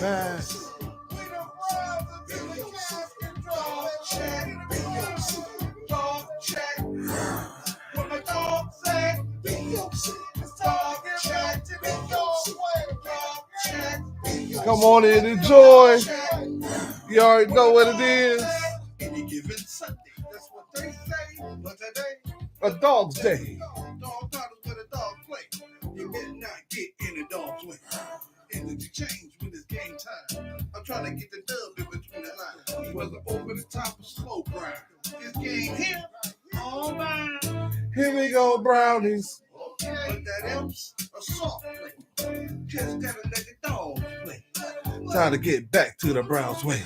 back. Come on in, enjoy. You already know what it is. Any given Sunday, that's what they say. But today, A dog's day. dog battles with a dog play. You better not get in a dog play. Energy change when it's game time. I'm trying to get the dub in between the lines. Whether over the top or slow grind. This game here, all mine. Here we go, brownies. Okay, but that else a soft play. Just gotta let the dog play. Time to get back to the Browns way.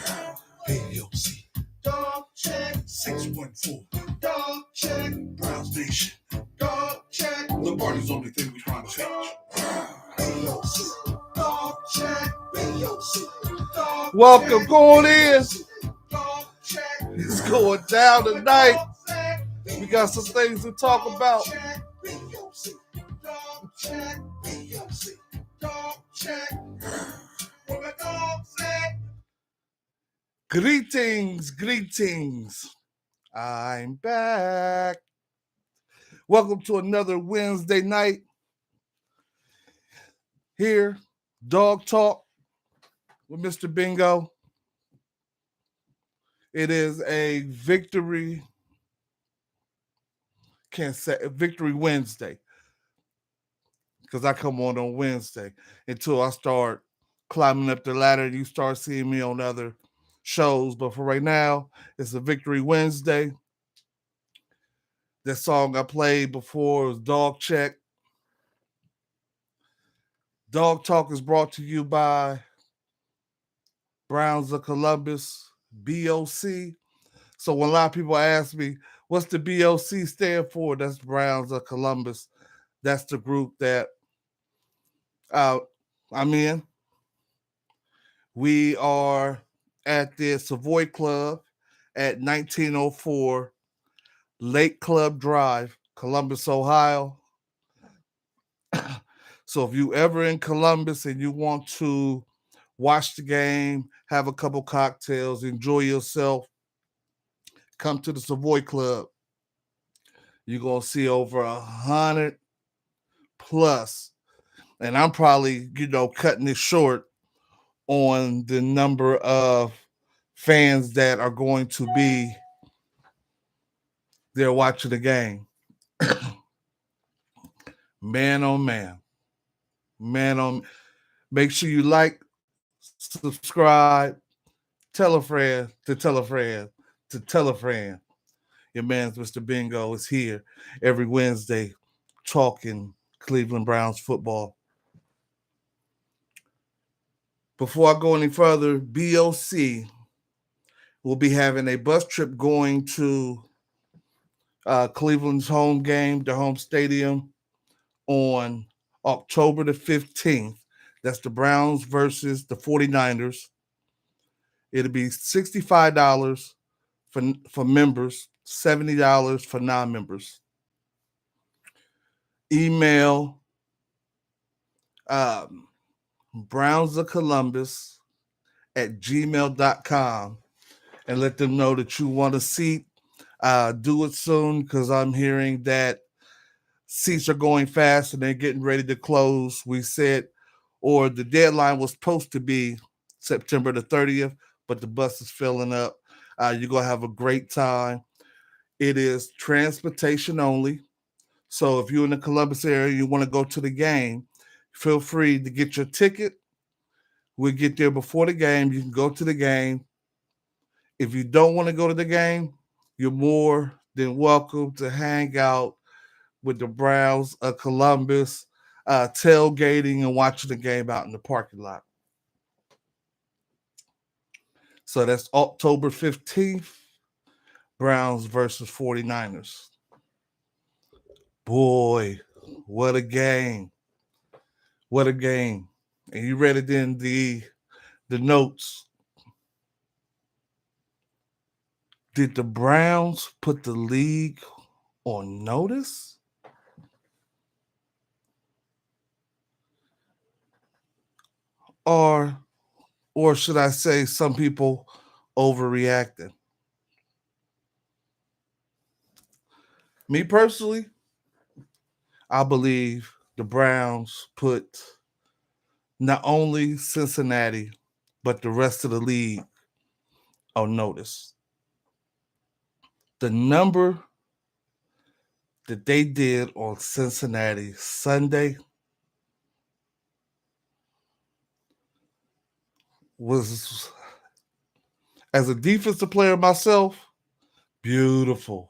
B.O.C. Dog check 614. Dog check Browns Nation. Dog check. The party's only thing we trying to change. B.O.C. Dog check. B.O.C. Dog Welcome, check. going in. Dog check. It's going down tonight. We got some things to talk about. B.O.C. Dog check. B.O.C. Dog check. What the dog said. Greetings, greetings. I'm back. Welcome to another Wednesday night here. Dog Talk with Mr. Bingo. It is a victory. Can't say victory Wednesday because I come on Wednesday until I start climbing up the ladder. You start seeing me on other shows, but for right now, it's a victory Wednesday. That song I played before was Dog Check. Dog Talk is brought to you by Browns of Columbus, B.O.C. So when a lot of people ask me, what's the B.O.C. stand for? That's Browns of Columbus. That's the group that I'm in. We are at the Savoy Club at 1904 Lake Club Drive, Columbus, Ohio. So if you ever in Columbus and you want to watch the game, have a couple cocktails, enjoy yourself, come to the Savoy Club. You're going to see over 100 plus. And I'm probably, cutting it short on the number of fans that are going to be there watching the game. Man on man. Man on. Make sure you like, subscribe, tell a friend to tell a friend to tell a friend. Your man's Mr. Bingo is here every Wednesday talking Cleveland Browns football. Before I go any further, B.O.C. will be having a bus trip going to Cleveland's home game, the home stadium, on October the 15th. That's the Browns versus the 49ers. It'll be $65 for members, $70 for non-members. Email Browns of Columbus at gmail.com and let them know that you want a seat. Do it soon because I'm hearing that seats are going fast and they're getting ready to close. We said, or the deadline was supposed to be September the 30th, but the bus is filling up. You're going to have a great time. It is transportation only. So if you're in the Columbus area, you want to go to the game, feel free to get your ticket. We'll get there before the game. You can go to the game. If you don't want to go to the game, you're more than welcome to hang out with the Browns of Columbus, tailgating and watching the game out in the parking lot. So that's October 15th, Browns versus 49ers. Boy, what a game. What a game. And you read it in the notes. Did the Browns put the league on notice? Or or should I say, some people overreacting. Me personally, I believe the Browns put not only Cincinnati, but the rest of the league on notice. The number that they did on Cincinnati Sunday was, as a defensive player myself, beautiful,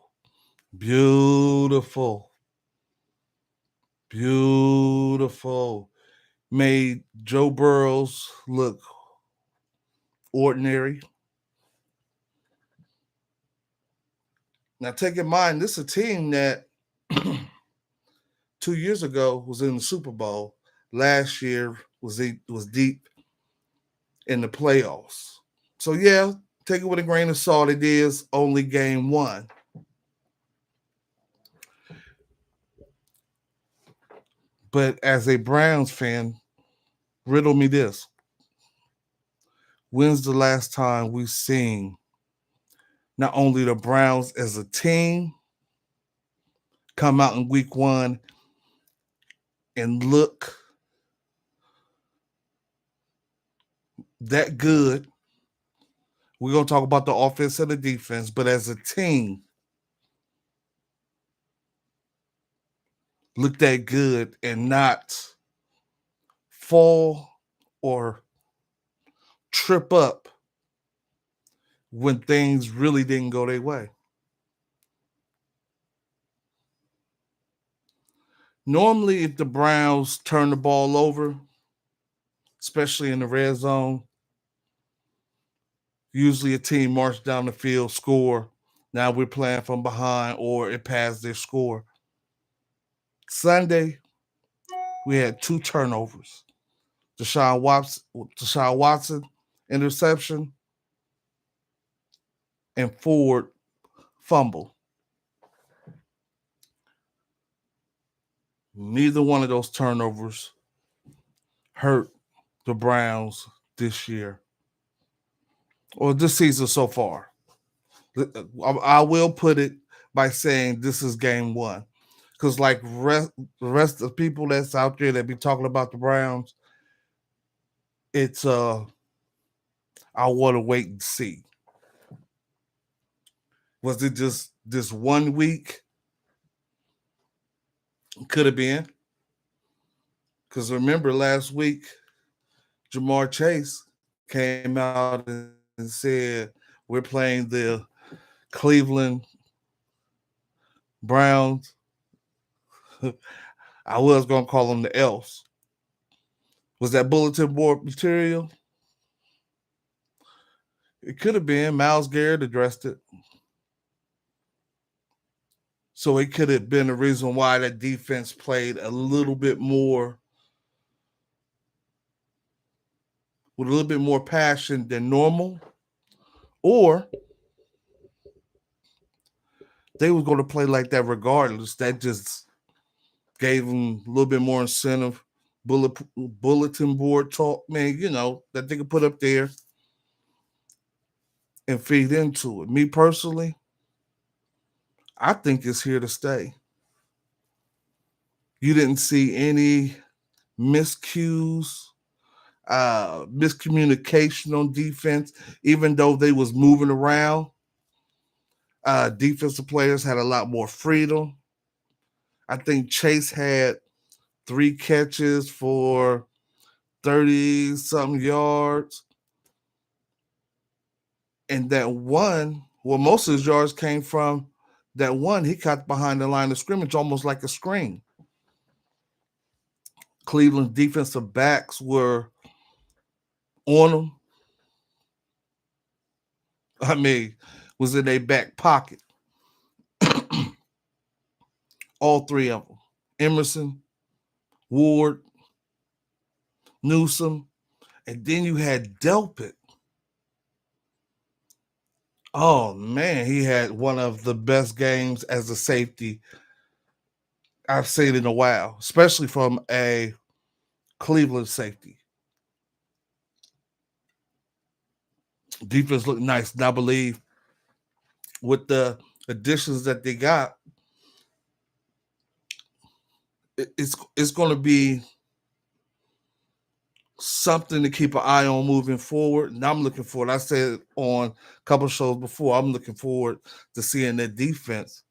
beautiful, beautiful. Made Joe Burrows look ordinary. Now, take in mind, this is a team that 2 years ago was in the Super Bowl. Last year was deep in the playoffs. So yeah, take it with a grain of salt. It is only game one. But as a Browns fan, riddle me this. When's the last time we've seen not only the Browns as a team come out in week one and look that good? We're going to talk about the offense and the defense, but as a team, look that good and not fall or trip up when things really didn't go their way. Normally, if the Browns turn the ball over, especially in the red zone, usually a team marches down the field, score. Now we're playing from behind, or it passed their score. Sunday, we had two turnovers. Deshaun Watson interception, and Ford fumble. Neither one of those turnovers hurt the Browns this year or this season so far. I will put it by saying this is game one. Because like the rest of the people that's out there that be talking about the Browns, it's I want to wait and see. Was it just this 1 week? Could have been. Because remember last week, Jamar Chase came out and said, we're playing the Cleveland Browns. I was going to call them the Elves. Was that bulletin board material? It could have been. Myles Garrett addressed it. So it could have been the reason why that defense played a little bit more, with a little bit more passion than normal. Or they was going to play like that regardless. That just gave them a little bit more incentive. Bulletin board talk, man, that they could put up there and feed into it. Me personally, I think it's here to stay. You didn't see any miscues, miscommunication on defense, even though they was moving around. Defensive players had a lot more freedom. I think Chase had 3 catches for 30 something yards. And that one, well, most of his yards came from that one. He caught behind the line of scrimmage almost like a screen. Cleveland's defensive backs were on him. I mean, was in their back pocket. All three of them. Emerson, Ward, Newsom, and then you had Delpit. Oh man, he had one of the best games as a safety I've seen in a while, especially from a Cleveland safety. Defense looked nice. And I believe with the additions that they got, it's going to be something to keep an eye on moving forward. And I'm looking forward. I said on a couple shows before, I'm looking forward to seeing their defense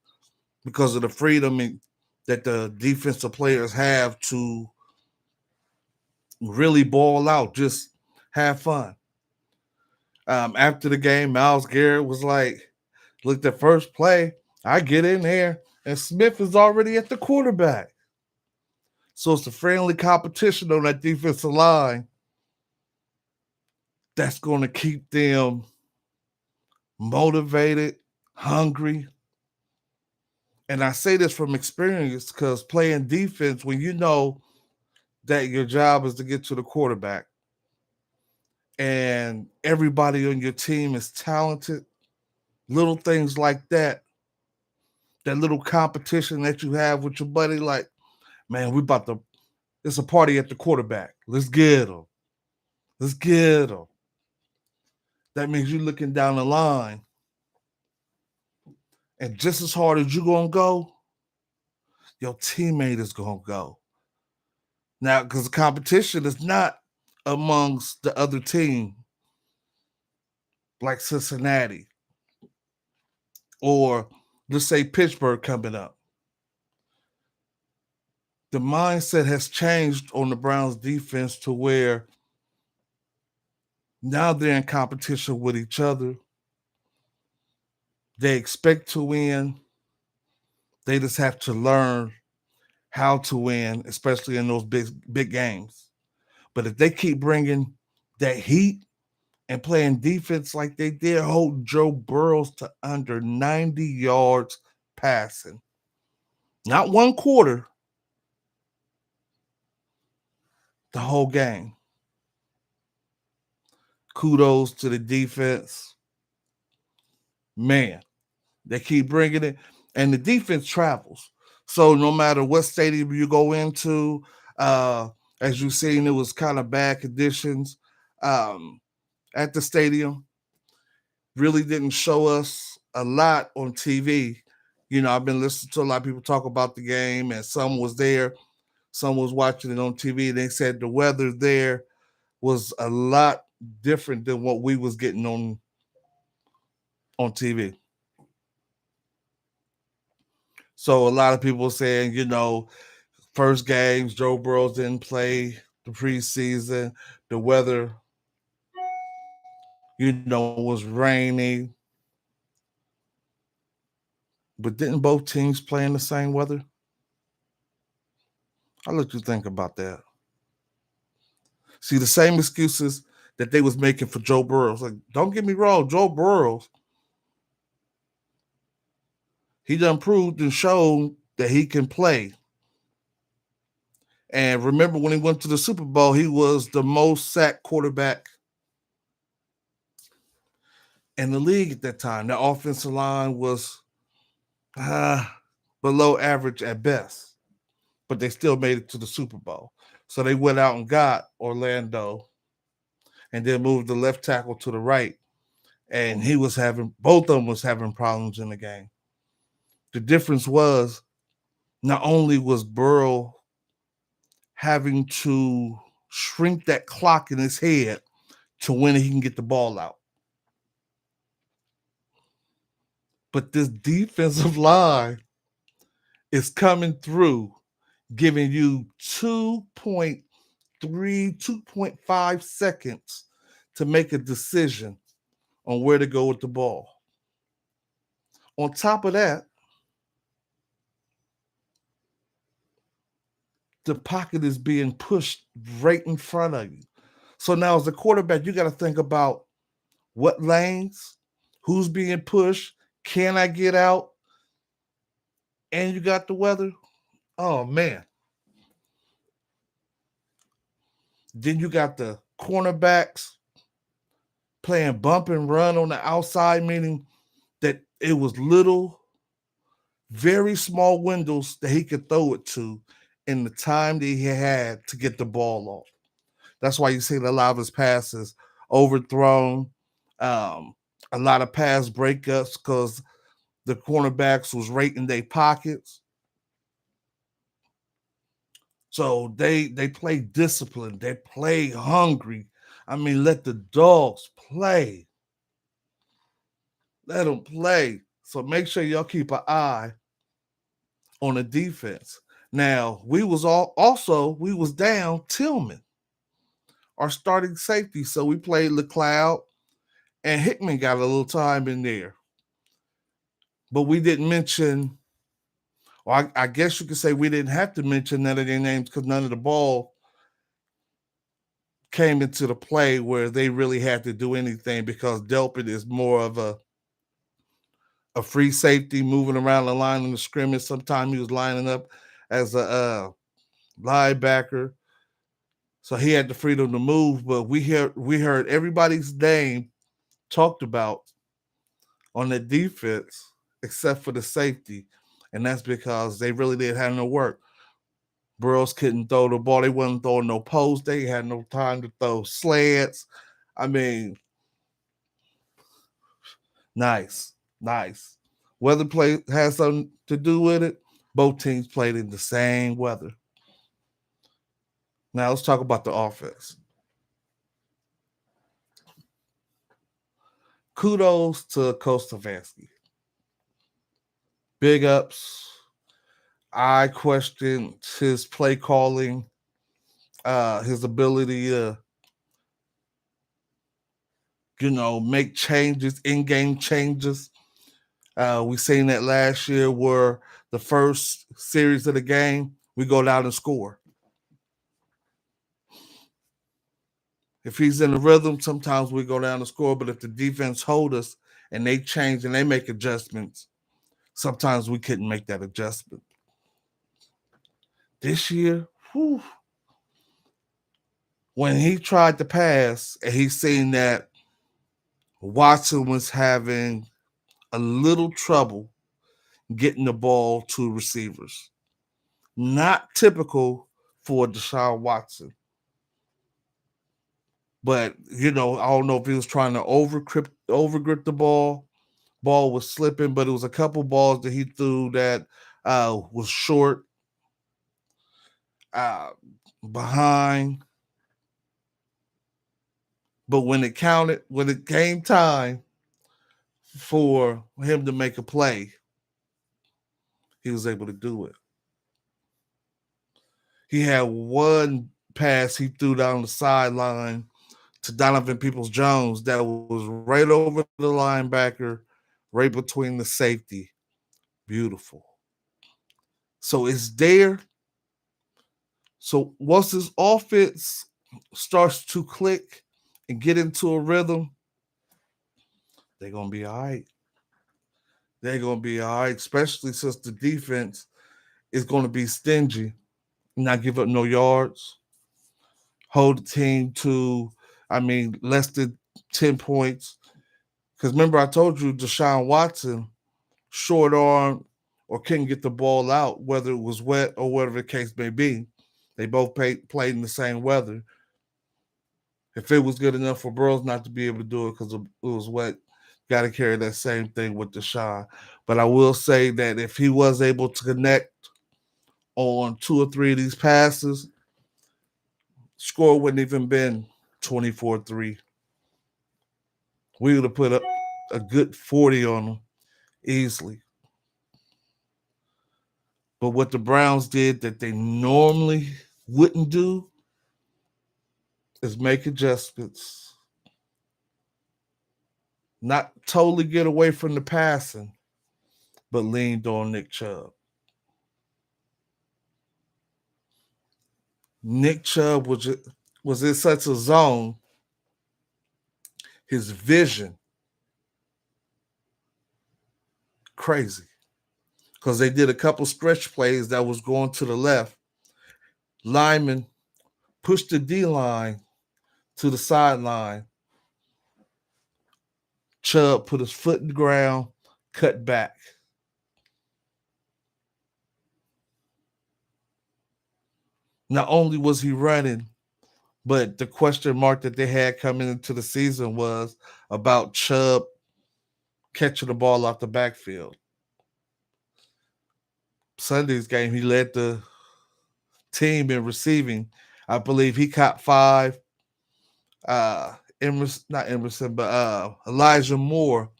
because of the freedom that the defensive players have to really ball out, just have fun. After the game, Miles Garrett was like, looked at first play, I get in there, and Smith is already at the quarterback. So it's a friendly competition on that defensive line that's going to keep them motivated, hungry. And I say this from experience because playing defense, when you know that your job is to get to the quarterback and everybody on your team is talented, little things like that little competition that you have with your buddy, like, man, it's a party at the quarterback. Let's get him. Let's get him. That means you're looking down the line. And just as hard as you're going to go, your teammate is going to go. Now, because the competition is not amongst the other team, like Cincinnati or let's say Pittsburgh coming up. The mindset has changed on the Browns defense to where now they're in competition with each other. They expect to win. They just have to learn how to win, especially in those big games. But if they keep bringing that heat and playing defense like they did, hold Joe Burrows to under 90 yards passing. Not one quarter, the whole game. Kudos to the defense. Man, they keep bringing it. And the defense travels. So no matter what stadium you go into, as you've seen, it was kind of bad conditions um, at the stadium. Really didn't show us a lot on TV. You know, I've been listening to a lot of people talk about the game, and some was there, some was watching it on TV. They said the weather there was a lot different than what we was getting on TV. So a lot of people saying, you know, first games, Joe Burrows didn't play the preseason. The weather, you know, was rainy. But didn't both teams play in the same weather? I'll let you think about that. See, the same excuses that they was making for Joe Burrows. Like, don't get me wrong, Joe Burrows, he done proved and shown that he can play. And remember when he went to the Super Bowl, he was the most sacked quarterback in the league at that time. The offensive line was uh, below average at best, but they still made it to the Super Bowl. So they went out and got Orlando and then moved the left tackle to the right. And he was having, both of them was having problems in the game. The difference was not only was Burrow having to shrink that clock in his head to when he can get the ball out, but this defensive line is coming through, giving you 2.5 seconds to make a decision on where to go with the ball. On top of that, the pocket is being pushed right in front of you. So now, as a quarterback, you got to think about what lanes, who's being pushed, can I get out, and you got the weather. Oh man! Then you got the cornerbacks playing bump and run on the outside, meaning that it was little, very small windows that he could throw it to in the time that he had to get the ball off. That's why you see a lot of his passes overthrown, Um, a lot of pass breakups because the cornerbacks was right in their pockets. So they play disciplined. They play hungry. I mean, let the dogs play. Let them play. So make sure y'all keep an eye on the defense. Now we was down Tillman, our starting safety. So we played LeCloud and Hickman got a little time in there. But we didn't mention, or I guess you could say we didn't have to mention none of their names because none of the ball came into the play where they really had to do anything because Delpit is more of a free safety moving around the line in the scrimmage. Sometimes he was lining up as a linebacker, so he had the freedom to move. But we heard everybody's name talked about on the defense except for the safety, and that's because they really didn't have no work. Burrows couldn't throw the ball. They wasn't throwing no post. They had no time to throw slants. I mean, nice, nice. Weather play has something to do with it. Both teams played in the same weather. Now let's talk about the offense. Kudos to Coach Stefanski. Big ups. I questioned his play calling, his ability to, make changes, in-game changes. We seen that last year where the first series of the game, we go down and score. If he's in the rhythm, sometimes we go down and score. But if the defense hold us and they change and they make adjustments, sometimes we couldn't make that adjustment. This year, whew, when he tried to pass and he seen that Watson was having a little trouble getting the ball to receivers. Not typical for Deshaun Watson. But, I don't know if he was trying to overgrip the ball. Ball was slipping, but it was a couple balls that he threw that was short, uh, behind. But when it came time for him to make a play, he was able to do it. He had one pass he threw down the sideline to Donovan Peoples Jones that was right over the linebacker, right between the safety. Beautiful. So it's there. So once this offense starts to click and get into a rhythm, they're gonna be all right. They're gonna be all right, especially since the defense is gonna be stingy, not give up no yards, hold the team to, less than 10 points. Because remember, I told you Deshaun Watson, short arm or couldn't get the ball out, whether it was wet or whatever the case may be. They both played in the same weather. If it was good enough for Burrows not to be able to do it because it was wet, got to carry that same thing with Deshaun. But I will say that if he was able to connect on two or three of these passes, score wouldn't even been 24-3. We would have put up a good 40 on them easily. But what the Browns did that they normally wouldn't do is make adjustments. Not totally get away from the passing, but leaned on Nick Chubb. Nick Chubb was in such a zone, his vision crazy. Because they did a couple stretch plays that was going to the left. Lyman pushed the D line to the sideline. Chubb put his foot in the ground, cut back. Not only was he running, but the question mark that they had coming into the season was, about Chubb catching the ball off the backfield. Sunday's game, he led the team in receiving. I believe he caught five. Not Emerson, but Elijah Moore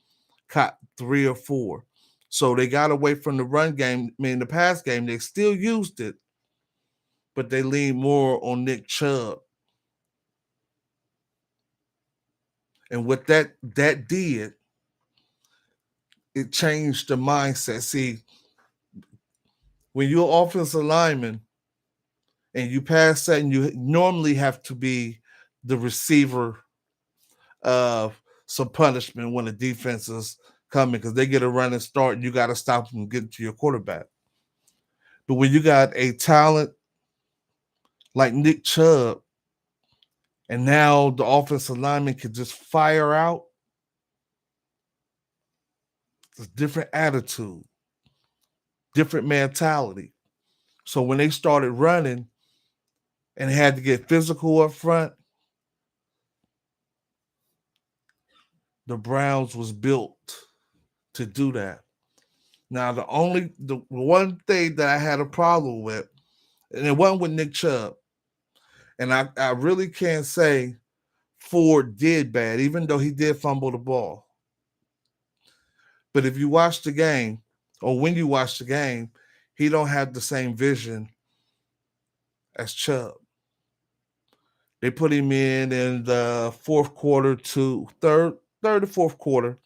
caught three or four. So they got away from the run game. I mean, the pass game, they still used it, but they leaned more on Nick Chubb. And what that did, it changed the mindset. See, when you're offensive lineman and you pass that, and you normally have to be the receiver of some punishment when the defense is coming because they get a running start and you got to stop them getting to your quarterback. But when you got a talent like Nick Chubb, and now the offensive lineman can just fire out, it's a different attitude, different mentality. So when they started running and had to get physical up front, the Browns was built to do that. Now the one thing that I had a problem with, and it wasn't with Nick Chubb, and I really can't say Ford did bad, even though he did fumble the ball. But if you watch the game, or when you watch the game, he don't have the same vision as Chubb. They put him in the fourth quarter to third to fourth quarter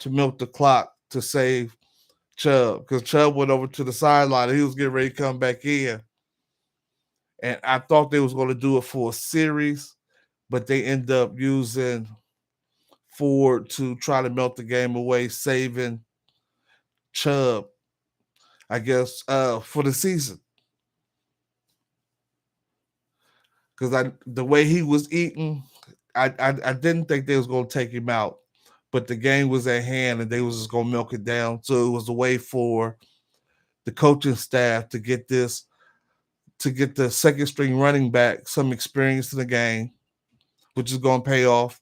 to milk the clock to save Chubb because Chubb went over to the sideline and he was getting ready to come back in. And I thought they was going to do it for a series, but they end up using Ford to try to melt the game away, saving Chubb, I guess, for the season. Because the way he was eating, I didn't think they was going to take him out, but the game was at hand and they was just going to milk it down. So it was a way for the coaching staff to get the second string running back some experience in the game, which is going to pay off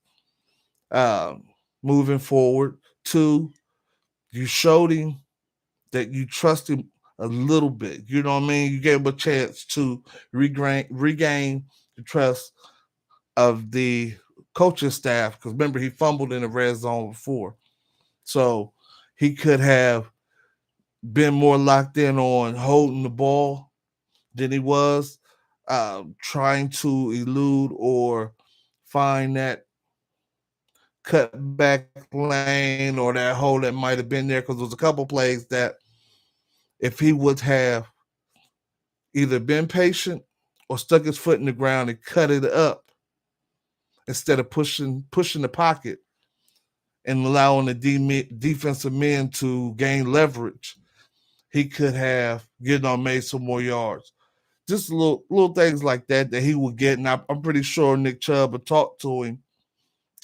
moving forward. Two, you showed him that you trust him a little bit. You know what I mean? You gave him a chance to regain the trust of the coaching staff because remember he fumbled in the red zone before, so he could have been more locked in on holding the ball than he was trying to elude or find that cutback lane or that hole that might have been there because there was a couple plays that if he would have either been patient or stuck his foot in the ground and cut it up instead of pushing the pocket and allowing the defensive men to gain leverage, he could have made some more yards. Just little things like that he would get, and I'm pretty sure Nick Chubb would talk to him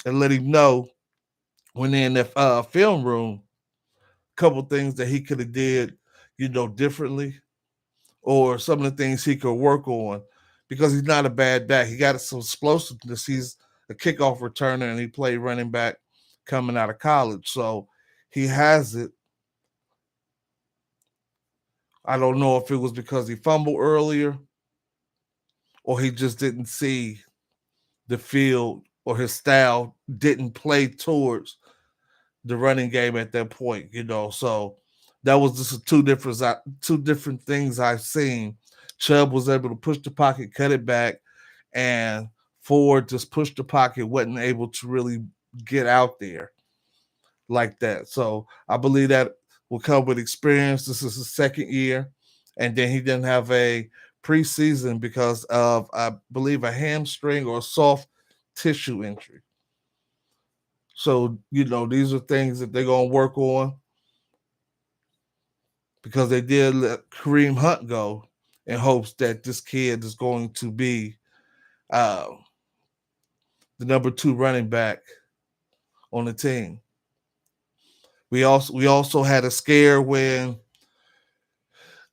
and let him know when they're in the film room, a couple things that he could have did, differently, or some of the things he could work on, because he's not a bad back. He got some explosiveness. He's a kickoff returner, and he played running back coming out of college, so he has it. I don't know if it was because he fumbled earlier or he just didn't see the field or his style didn't play towards the running game at that point, So that was just two different things I've seen. Chubb was able to push the pocket, cut it back, and Ford just pushed the pocket, wasn't able to really get out there like that. So I believe that will come with experience. This is his second year, and then he didn't have a preseason because of, I believe, a hamstring or a soft tissue injury. So, these are things that they're going to work on because they did let Kareem Hunt go in hopes that this kid is going to be uh, the number 2 running back on the team. We also had a scare when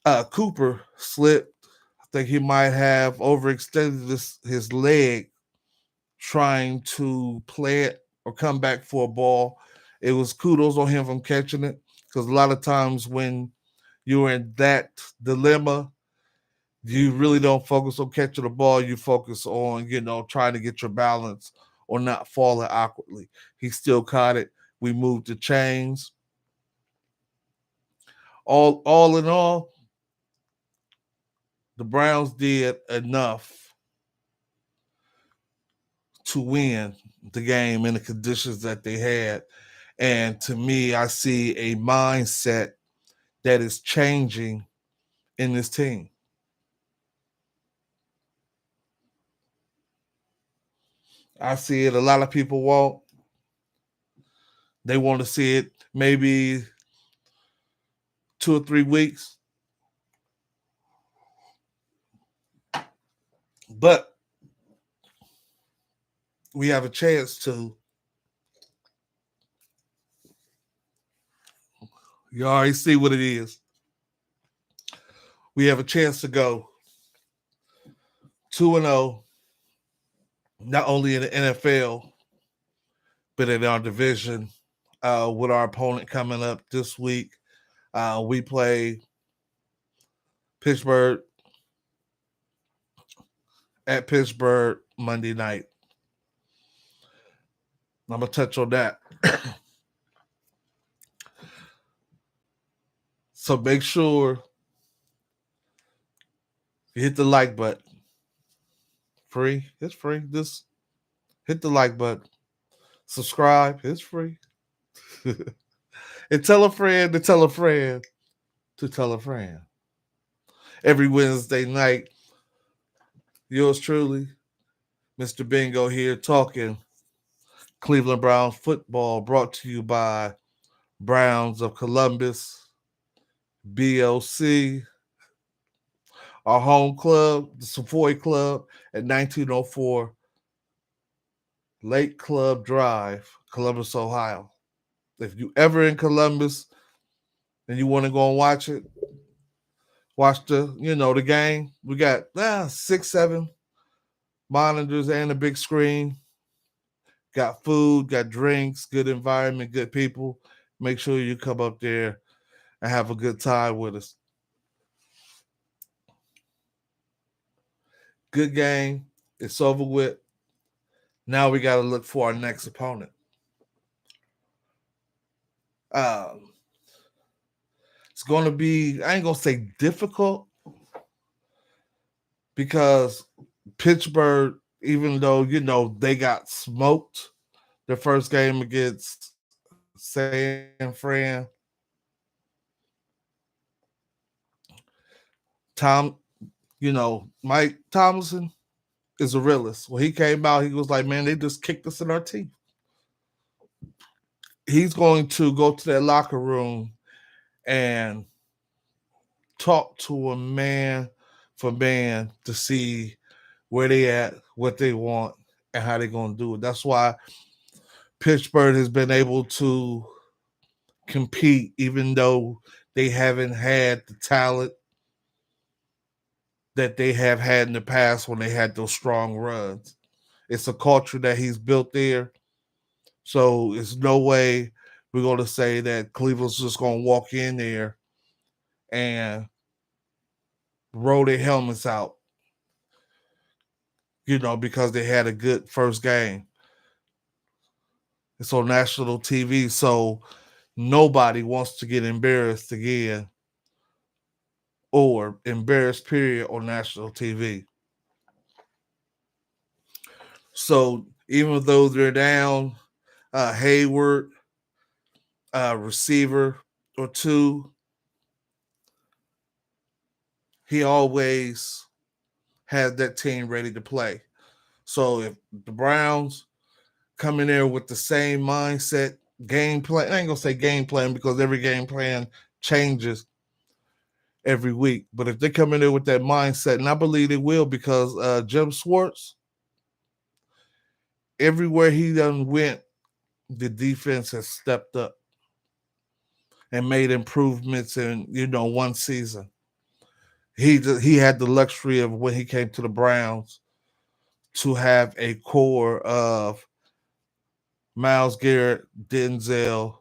Cooper slipped. I think he might have overextended his leg trying to play it or come back for a ball. It was kudos on him from catching it because a lot of times when you're in that dilemma, you really don't focus on catching the ball. You focus on, trying to get your balance or not falling awkwardly. He still caught it. We moved the chains. All in all, the Browns did enough to win the game in the conditions that they had. And to me, I see a mindset that is changing in this team. I see it. A lot of people won't. They want to see it maybe 2 or 3 weeks. But we have a chance to. You already see what it is. We have a chance to go 2-0, not only in the NFL, but in our division. With our opponent coming up this week, we play Pittsburgh at Pittsburgh Monday night. I'm going to touch on that. So make sure you hit the like button. Free. It's free. Just hit the like button. Subscribe. It's free. And tell a friend to tell a friend to tell a friend. Every Wednesday night, yours truly, Mr. Bingo here talking Cleveland Browns football, brought to you by Browns of Columbus, B.O.C, our home club, the Savoy Club at 1904 Lake Club Drive, Columbus, Ohio. If you ever in Columbus and you want to go and watch the game. We got 6, 7 monitors and a big screen. Got food, got drinks, good environment, good people. Make sure you come up there and have a good time with us. Good game. It's over with. Now we got to look for our next opponent. It's going to be, I ain't going to say difficult, because Pittsburgh, even though, they got smoked their first game against San Fran, Tom, Mike Tomlinson is a realist. When he came out, he was like, man, they just kicked us in our teeth. He's going to go to that locker room and talk to a man for man to see where they at, what they want, and how they're going to do it. That's why Pittsburgh has been able to compete, even though they haven't had the talent that they have had in the past when they had those strong runs. It's a culture that he's built there. So it's no way we're going to say that Cleveland's just going to walk in there and roll their helmets out, because they had a good first game. It's on national TV, so nobody wants to get embarrassed again or embarrassed, period, on national TV. So even though they're down Hayward, receiver or two, he always has that team ready to play. So if the Browns come in there with the same mindset, game plan, I ain't gonna say game plan because every game plan changes every week. But if they come in there with that mindset, and I believe they will, because Jim Schwartz, everywhere he done went, the defense has stepped up and made improvements in one season. He had the luxury of, when he came to the Browns, to have a core of Miles Garrett, Denzel,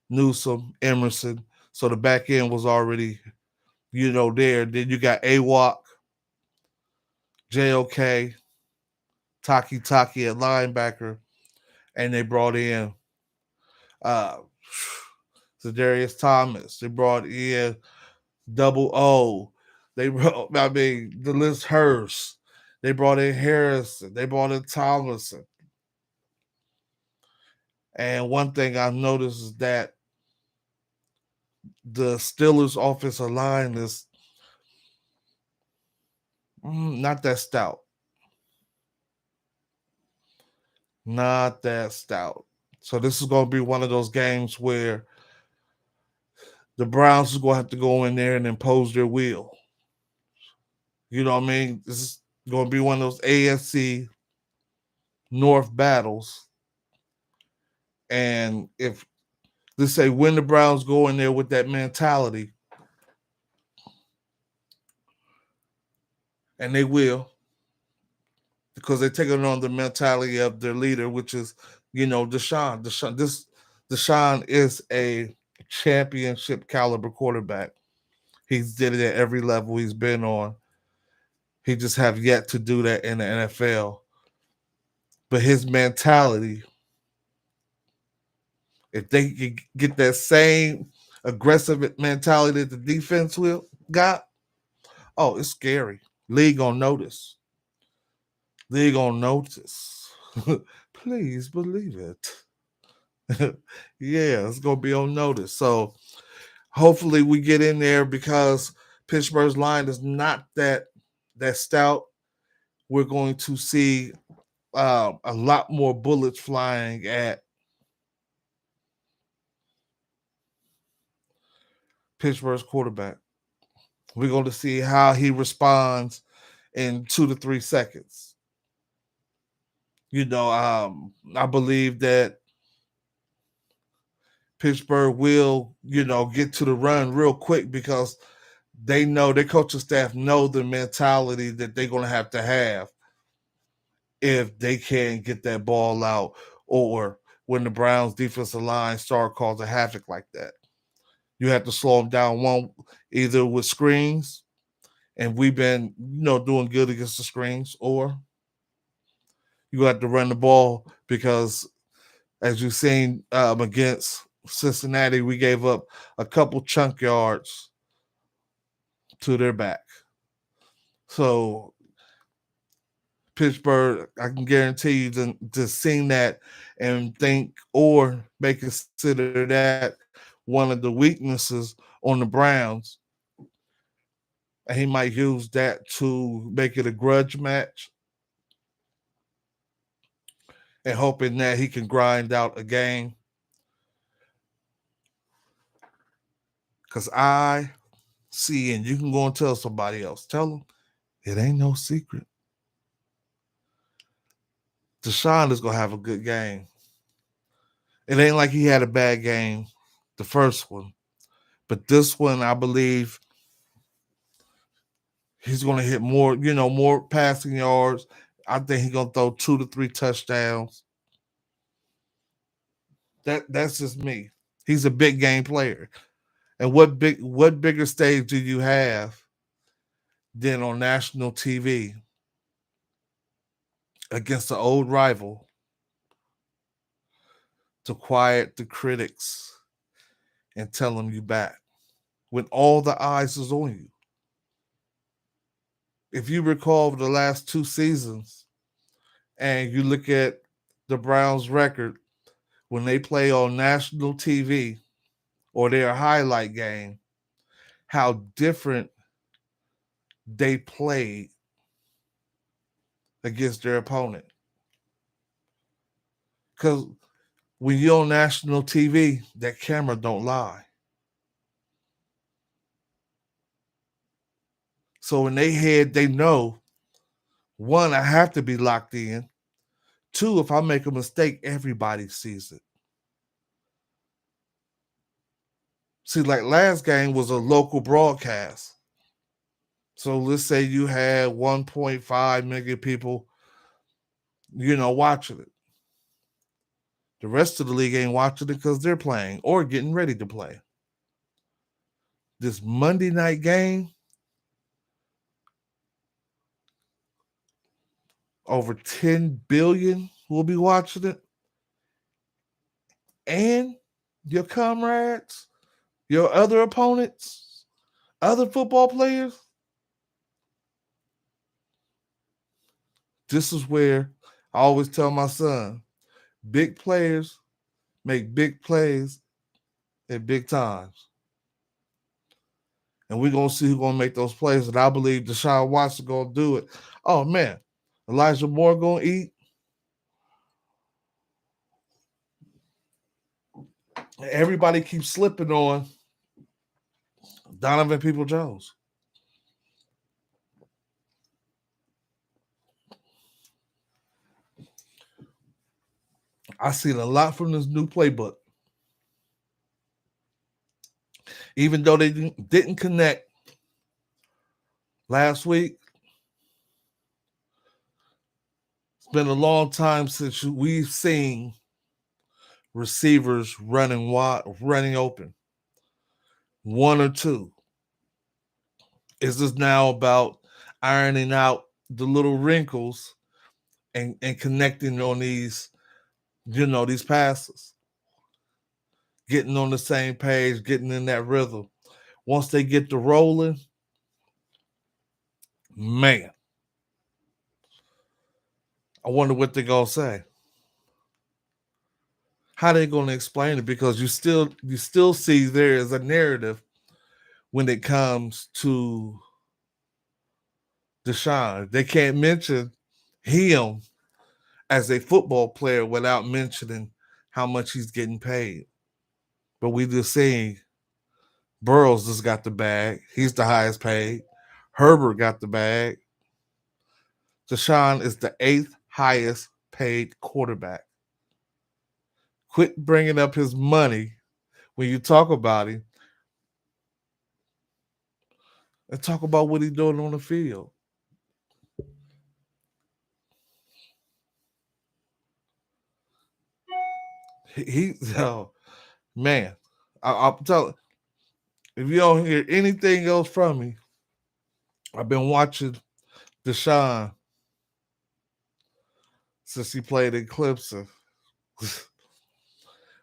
Newsom, Emerson. So the back end was already, there. Then you got AWOC, JOK, Taki Taki at linebacker, and they brought in uh Zadarius Thomas. They brought in Double O. They brought, the list Hurst. They brought in Harrison. They brought in Tomlinson. And one thing I've noticed is that the Steelers' offensive line is not that stout. Not that stout. So this is going to be one of those games where the Browns is going to have to go in there and impose their will. You know what I mean? This is going to be one of those AFC North battles. And if, let's say, when the Browns go in there with that mentality, and they will, because they're taking on the mentality of their leader, which is, Deshaun. Deshaun is a championship caliber quarterback. He's did it at every level he's been on. He just have yet to do that in the NFL. But his mentality, if they could get that same aggressive mentality that the defense will got, oh, it's scary. League gonna notice. League gonna notice. Please believe it. Yeah, it's gonna be on notice. So hopefully we get in there because Pittsburgh's line is not that stout. We're going to see a lot more bullets flying at Pittsburgh's quarterback. We're going to see how he responds in 2 to 3 seconds. I believe that Pittsburgh will, get to the run real quick because they know their coaching staff know the mentality that they're going to have if they can't get that ball out or when the Browns defensive line start causing havoc like that. You have to slow them down one either with screens, and we've been, doing good against the screens, or you have to run the ball because as you've seen against Cincinnati, we gave up a couple chunk yards to their back. So Pittsburgh, I can guarantee you to see that and think or may consider that one of the weaknesses on the Browns. And he might use that to make it a grudge match and hoping that he can grind out a game. Because I see, and you can go and tell somebody else, tell them it ain't no secret. Deshaun is going to have a good game. It ain't like he had a bad game, the first one. But this one, I believe he's going to hit more, more passing yards. I think he's going to throw 2 to 3 touchdowns. That's just me. He's a big game player. And what bigger stage do you have than on national TV against an old rival to quiet the critics and tell them you back when all the eyes is on you? If you recall the last 2 seasons and you look at the Browns record when they play on national TV or their highlight game, how different they played against their opponent. Because when you're on national TV, that camera don't lie. So in their head, they know, one, I have to be locked in. Two, if I make a mistake, everybody sees it. See, like last game was a local broadcast. So let's say you had 1.5 million people, watching it. The rest of the league ain't watching it because they're playing or getting ready to play. This Monday night game, over 10 billion will be watching it. And your comrades, your other opponents, other football players. This is where I always tell my son, big players make big plays at big times. And we're gonna see who's gonna make those plays. And I believe Deshaun Watson gonna do it. Oh man, Elijah Moore gonna eat. Everybody keeps slipping on Donovan People Jones. I seen a lot from this new playbook. Even though they didn't connect last week, it's been a long time since we've seen receivers running wide, running open. One or two. Is this now about ironing out the little wrinkles and connecting on these, these passes? Getting on the same page, getting in that rhythm. Once they get to rolling, man, I wonder what they're gonna say. How they gonna explain it? Because you still see there is a narrative when it comes to Deshaun. They can't mention him as a football player without mentioning how much he's getting paid. But we just saying Burrows just got the bag. He's the highest paid. Herbert got the bag. Deshaun is the 8th highest paid quarterback. Quit bringing up his money when you talk about him and talk about what he's doing on the field. Oh, man, I'm telling. If you don't hear anything else from me, I've been watching Deshaun since he played in Clemson.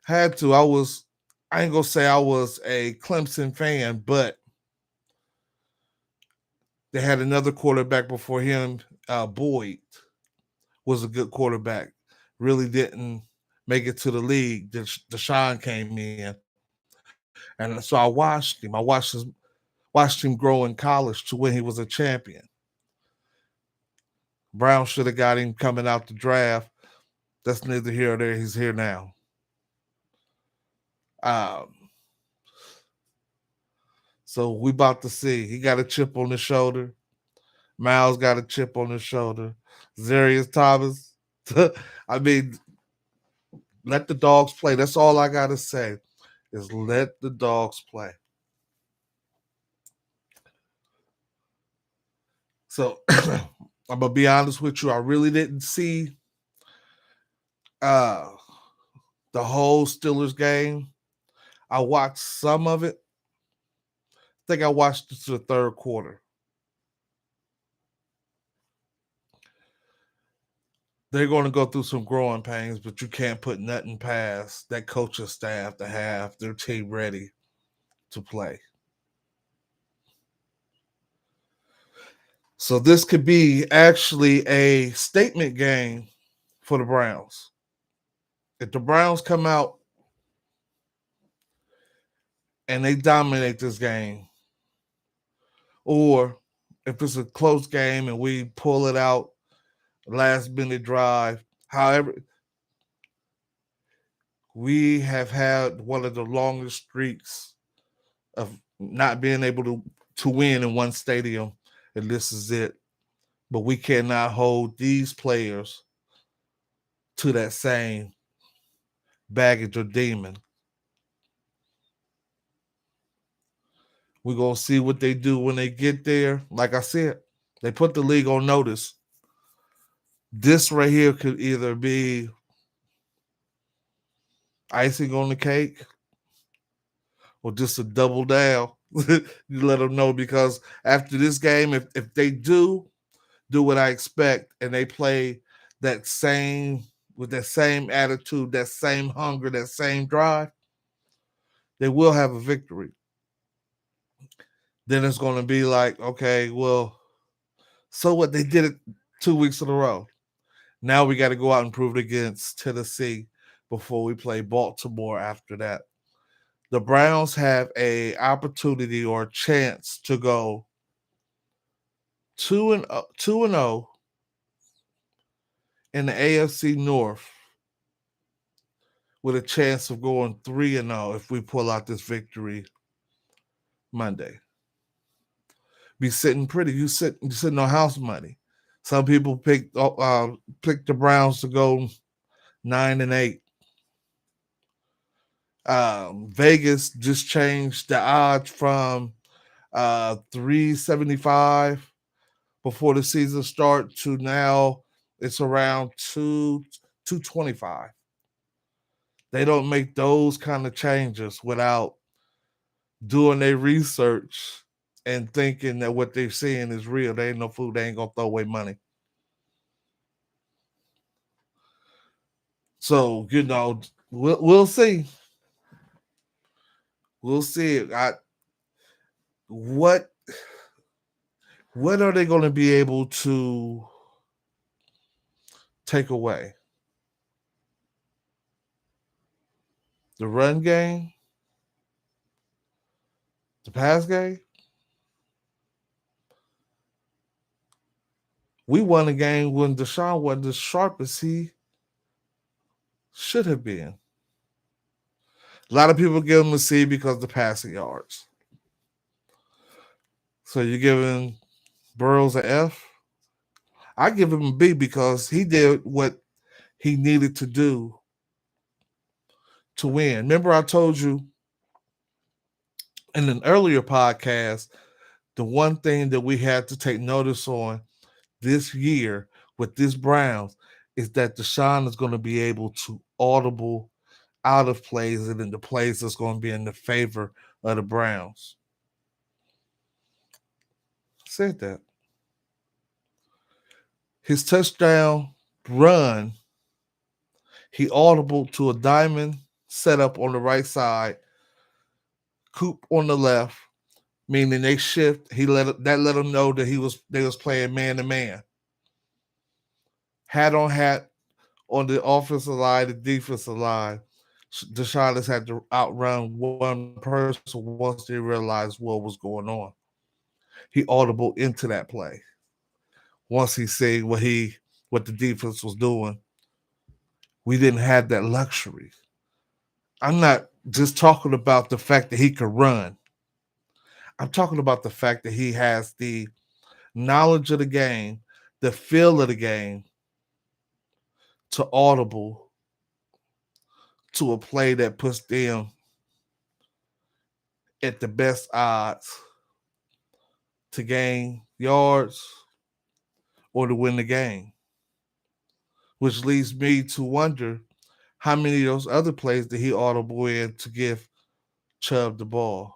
Had to. I ain't gonna say I was a Clemson fan, but they had another quarterback before him. Boyd was a good quarterback. Really didn't make it to the league. Deshaun came in, and so I watched him. Watched him grow in college to when he was a champion. Brown should have got him coming out the draft. That's neither here or there. He's here now. Um, so we about to see. He got a chip on his shoulder. Miles got a chip on his shoulder. Zarius Thomas. I mean, let the dogs play. That's all I gotta say. Is let the dogs play. So I'm gonna be honest with you. I really didn't see uh the whole Steelers game. I watched some of it. I think I watched it to the third quarter. They're going to go through some growing pains, but you can't put nothing past that coaching staff to have their team ready to play. So this could be actually a statement game for the Browns. If the Browns come out and they dominate this game, or if it's a close game and we pull it out last minute drive, however, we have had one of the longest streaks of not being able to win in one stadium, and this is it. But we cannot hold these players to that same baggage or demon. We're going to see what they do when they get there. Like I said, they put the league on notice. This right here could either be icing on the cake or just a double down. You let them know because after this game, if they do what I expect and they play that same with that same attitude, that same hunger, that same drive, they will have a victory. Then it's going to be like, okay, well, so what? They did it 2 weeks in a row. Now we got to go out and prove it against Tennessee before we play Baltimore after that. The Browns have a opportunity or a chance to go 2-0 in the AFC North with a chance of going 3-0 if we pull out this victory Monday. Be sitting pretty. You sitting on house money. Some people pick the Browns to go 9-8. Vegas just changed the odds from 375 before the season starts to now it's around 225. They don't make those kind of changes without doing their research and thinking that what they're seeing is real. They ain't no food. They ain't gonna throw away money. So we'll see. We'll see. What what are they going to be able to take away? The run game, the pass game. We won a game when Deshaun wasn't as sharp as he should have been. A lot of people give him a C because of the passing yards. So you're giving Burrows an F. I give him a B because he did what he needed to do to win. Remember, I told you in an earlier podcast, the one thing that we had to take notice on this year with this Browns is that Deshaun is going to be able to audible out of plays and in the plays that's going to be in the favor of the Browns. Said that. His touchdown run, he audible to a diamond setup on the right side, Coop on the left, meaning they shift. Let him know that they was playing man to man. Hat on hat on the offensive line, the defensive line. Deshaun has had to outrun one person once they realized what was going on. He audible into that play. Once he seen what the defense was doing, we didn't have that luxury. I'm not just talking about the fact that he could run. I'm talking about the fact that he has the knowledge of the game, the feel of the game to audible to a play that puts them at the best odds to gain yards or to win the game. Which leads me to wonder how many of those other plays did he audible in to give Chubb the ball?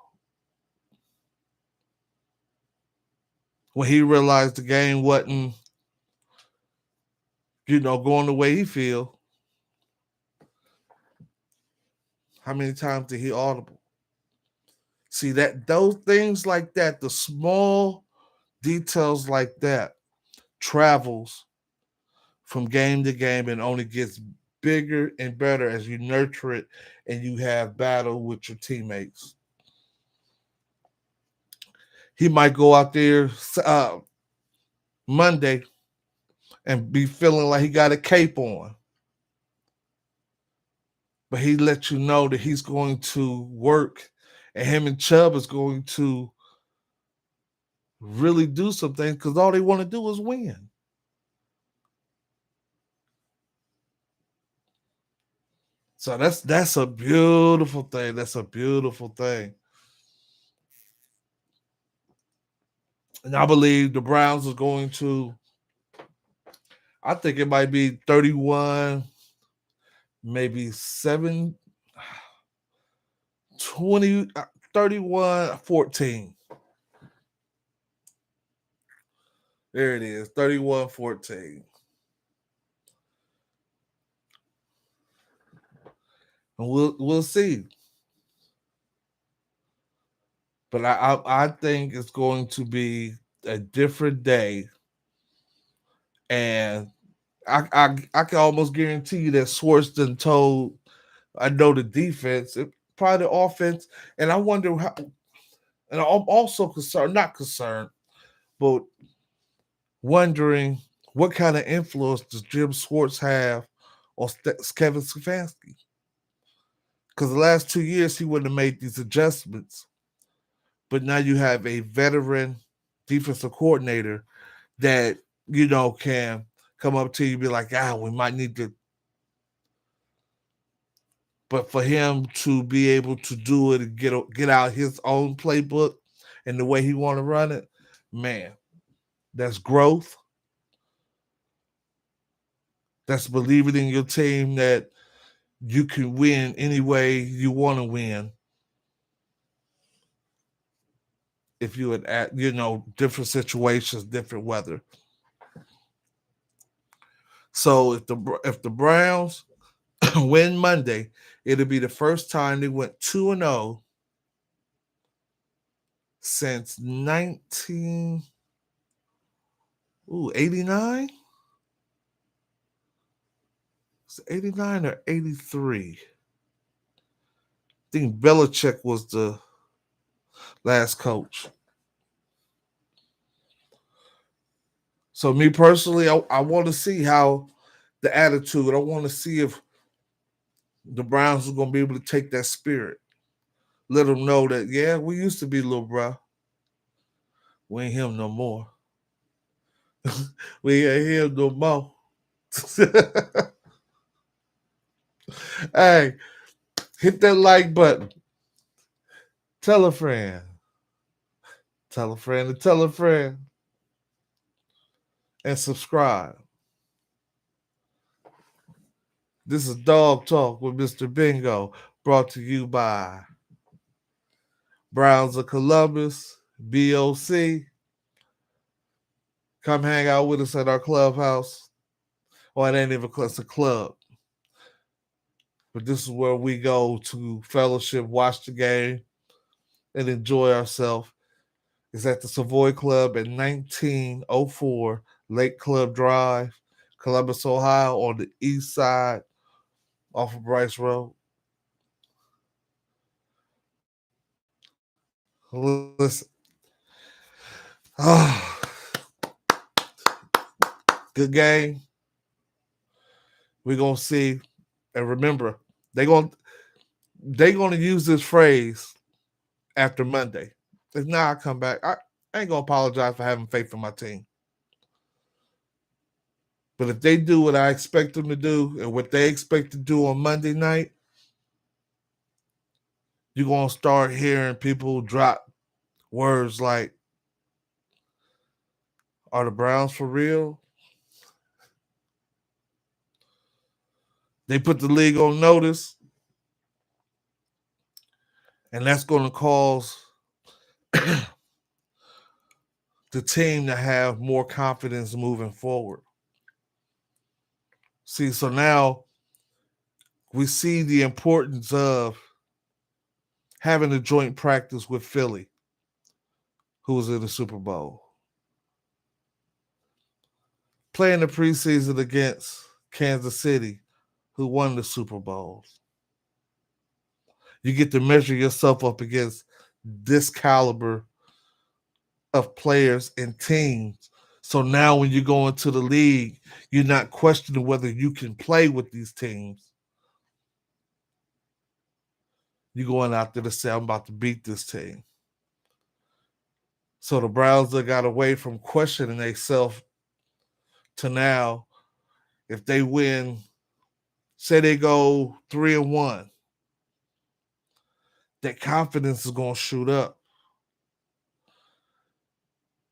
When he realized the game wasn't, going the way he feel, how many times did he audible? See that those things like that, the small details like that, travels from game to game and only gets bigger and better as you nurture it and you have battle with your teammates. He might go out there Monday and be feeling like he got a cape on. But he let you know that he's going to work and him and Chubb is going to really do some things because all they want to do is win. So that's a beautiful thing. That's a beautiful thing. And I believe the Browns are going to, I think it might be 31, maybe 7. 20, 31-14. There it is, 31-14. And we'll see. But I think it's going to be a different day, and I can almost guarantee you that Swartzen told I know the defense, probably the offense, and I wonder how. And I'm also concerned, not concerned, but wondering what kind of influence does Jim Schwartz have on Kevin Stefanski? Because the last 2 years he wouldn't have made these adjustments, but now you have a veteran defensive coordinator that can come up to you and be like, we might need to. But for him to be able to do it and get out his own playbook and the way he want to run it, man, that's growth. That's believing in your team that you can win any way you want to win. If you would at different situations, different weather. So if the Browns win Monday, it'll be the first time they went 2-0 since 1989. 89 or 83. I think Belichick was the last coach. So me personally, I want to see how the attitude. I want to see if the Browns are going to be able to take that spirit. Let them know that, yeah, we used to be little bro. We ain't him no more. We ain't him no more. Hey, hit that like button. Tell a friend. Tell a friend to tell a friend. And subscribe. This is Dog Talk with Mr. Bingo, brought to you by Browns of Columbus, B.O.C. Come hang out with us at our clubhouse. Well, it ain't even it's a club. But this is where we go to fellowship, watch the game, and enjoy ourselves. It's at the Savoy Club at 1904 Lake Club Drive, Columbus, Ohio, on the east side off of Bryce Road. Listen. Oh, good game. We're gonna see. And remember, they're gonna use this phrase after Monday. If not, I come back. I ain't gonna apologize for having faith in my team. But if they do what I expect them to do and what they expect to do on Monday night, you're gonna start hearing people drop words like, "Are the Browns for real?" They put the league on notice, and that's gonna cause the team to have more confidence moving forward. See, so now we see the importance of having a joint practice with Philly, who was in the Super Bowl, playing the preseason against Kansas City, who won the Super Bowls. You get to measure yourself up against this caliber of players and teams. So now when you go into the league, you're not questioning whether you can play with these teams. You're going out there to say, I'm about to beat this team. So the Browns got away from questioning themselves to now, if they win, say they go 3-1, that confidence is going to shoot up.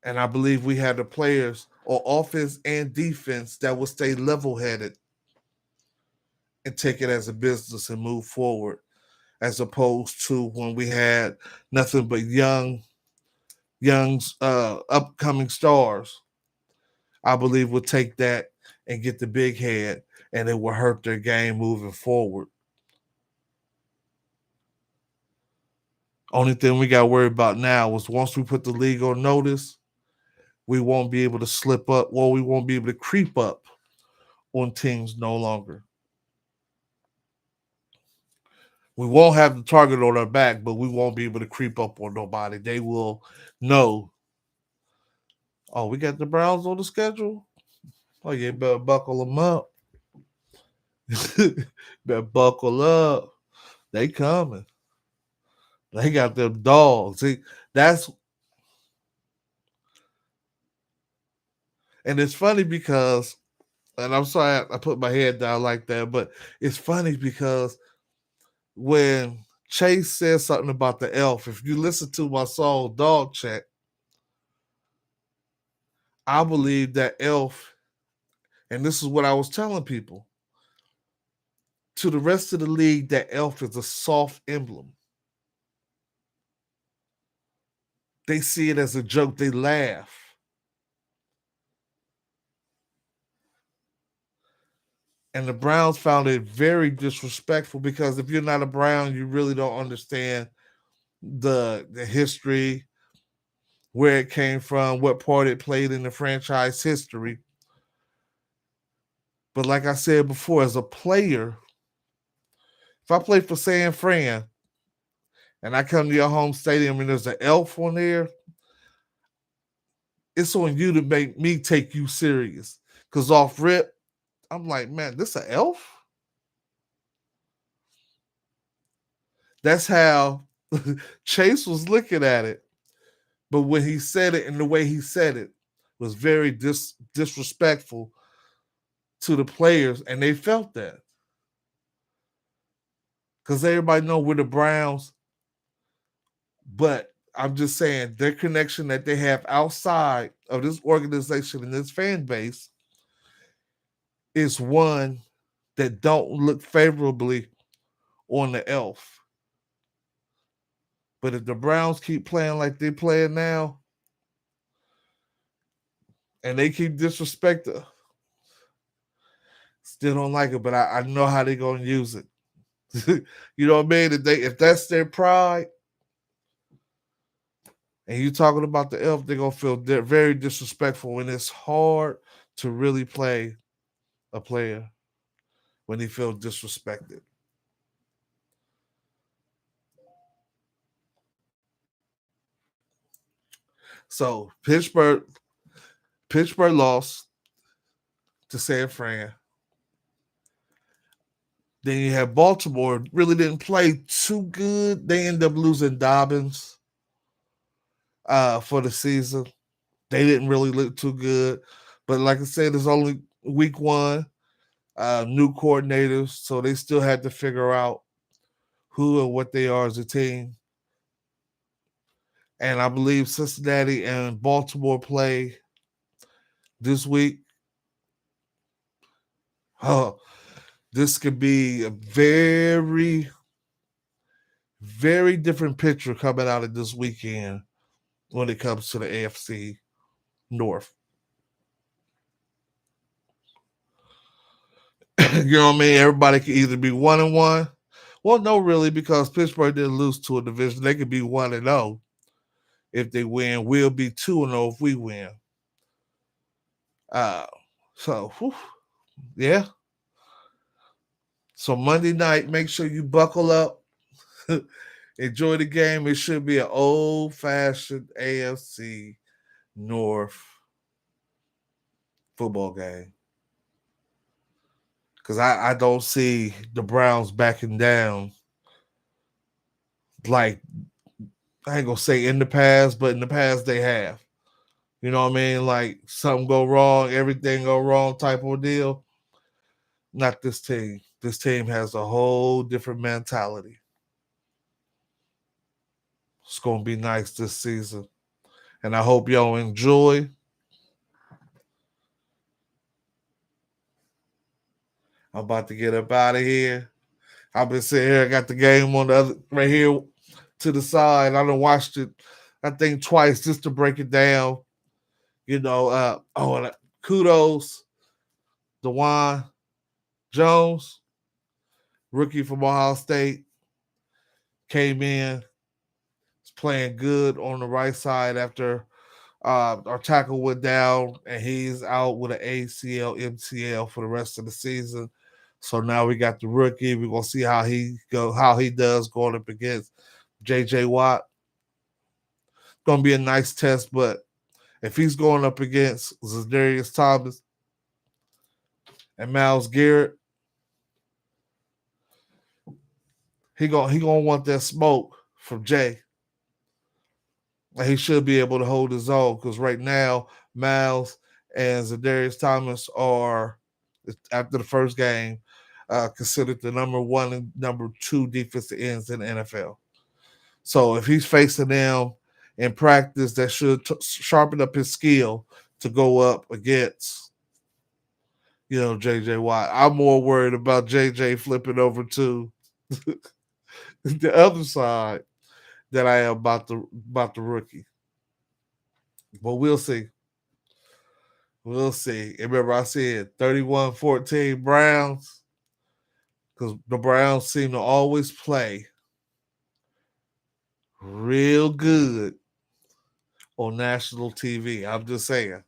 And I believe we have the players on offense and defense that will stay level headed and take it as a business and move forward. as opposed to when we had nothing but young upcoming stars. I believe will take that and get the big head, and it will hurt their game moving forward. Only thing we got to worry about now is once we put the league on notice, we won't be able to slip up. Well, we won't be able to creep up on teams no longer. We won't have the target on our back, but we won't be able to creep up on nobody. They will know, oh, we got the Browns on the schedule. Oh, yeah, better buckle them up. Better buckle up. They coming. They got them dogs. See, that's and it's funny because, and I'm sorry I put my head down like that, but it's funny because when Chase says something about the elf, if you listen to my song Dog Check, I believe that elf, and this is what I was telling people, to the rest of the league, that elf is a soft emblem. They see it as a joke, they laugh. And the Browns found it very disrespectful because if you're not a Brown, you really don't understand the history, where it came from, what part it played in the franchise history. But like I said before, as a player, if I play for San Fran and I come to your home stadium and there's an elf on there, it's on you to make me take you serious. Because off rip, I'm like, man, this an elf? That's how Chase was looking at it. But when he said it and the way he said it was very disrespectful to the players, and they felt that. Because everybody know we're the Browns, but I'm just saying their connection that they have outside of this organization and this fan base is one that don't look favorably on the elf. But if the Browns keep playing like they playing now, and they keep disrespecting, still don't like it. But I know how they're gonna use it. You know what I mean? If that's their pride, and you talking about the elf, they're gonna feel very disrespectful when it's hard to really play a player when he feels disrespected. So Pittsburgh lost to San Fran. Then you have Baltimore really didn't play too good. They end up losing Dobbins for the season. They didn't really look too good. But like I said, it's only week one, new coordinators, so they still had to figure out who and what they are as a team. And I believe Cincinnati and Baltimore play this week. Oh, this could be a very, very different picture coming out of this weekend when it comes to the AFC North. You know what I mean? Everybody could either be 1-1. Well, no, really, because Pittsburgh didn't lose to a division. They could be 1-0 if they win. We'll be 2-0 if we win. Uh, so, whew, yeah. So Monday night, make sure you buckle up. Enjoy the game. It should be an old-fashioned AFC North football game. Because I don't see the Browns backing down like, I ain't going to say in the past, but in the past they have. You know what I mean? Like something go wrong, everything go wrong type of deal. Not this team. This team has a whole different mentality. It's going to be nice this season. And I hope y'all enjoy. I'm about to get up out of here. I've been sitting here. I got the game on the other right here to the side. I done watched it, I think twice just to break it down. You know, and kudos, Dewan Jones, rookie from Ohio State, came in, was playing good on the right side after our tackle went down, and he's out with an ACL, MCL for the rest of the season. So now we got the rookie. We're gonna see how he does going up against JJ Watt. Gonna be a nice test, but if he's going up against Zadarius Thomas and Myles Garrett, he gonna want that smoke from Jay. And he should be able to hold his own because right now Myles and Zadarius Thomas are, after the first game, considered the number one and number two defensive ends in the NFL. So if he's facing them in practice, that should sharpen up his skill to go up against, JJ Watt. I'm more worried about JJ flipping over to the other side than I am about the rookie. But we'll see. We'll see. And remember, I said 31-14 Browns because the Browns seem to always play real good on national TV. I'm just saying.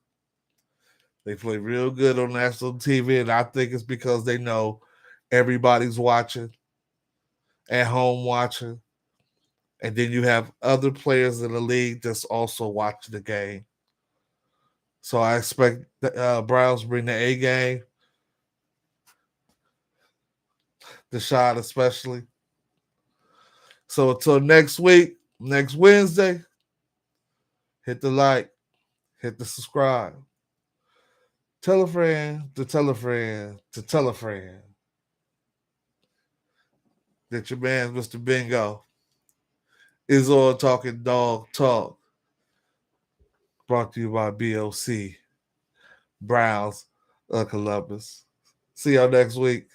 They play real good on national TV, and I think it's because they know everybody's watching, at home watching, and then you have other players in the league that's also watching the game. So I expect the Browns bring the A game, the shot especially. So until next week, next Wednesday, hit the like, hit the subscribe. Tell a friend to tell a friend to tell a friend that your man, Mr. Bingo, is on Talking Dog Talk. Brought to you by B.O.C. Browns of Columbus. See y'all next week.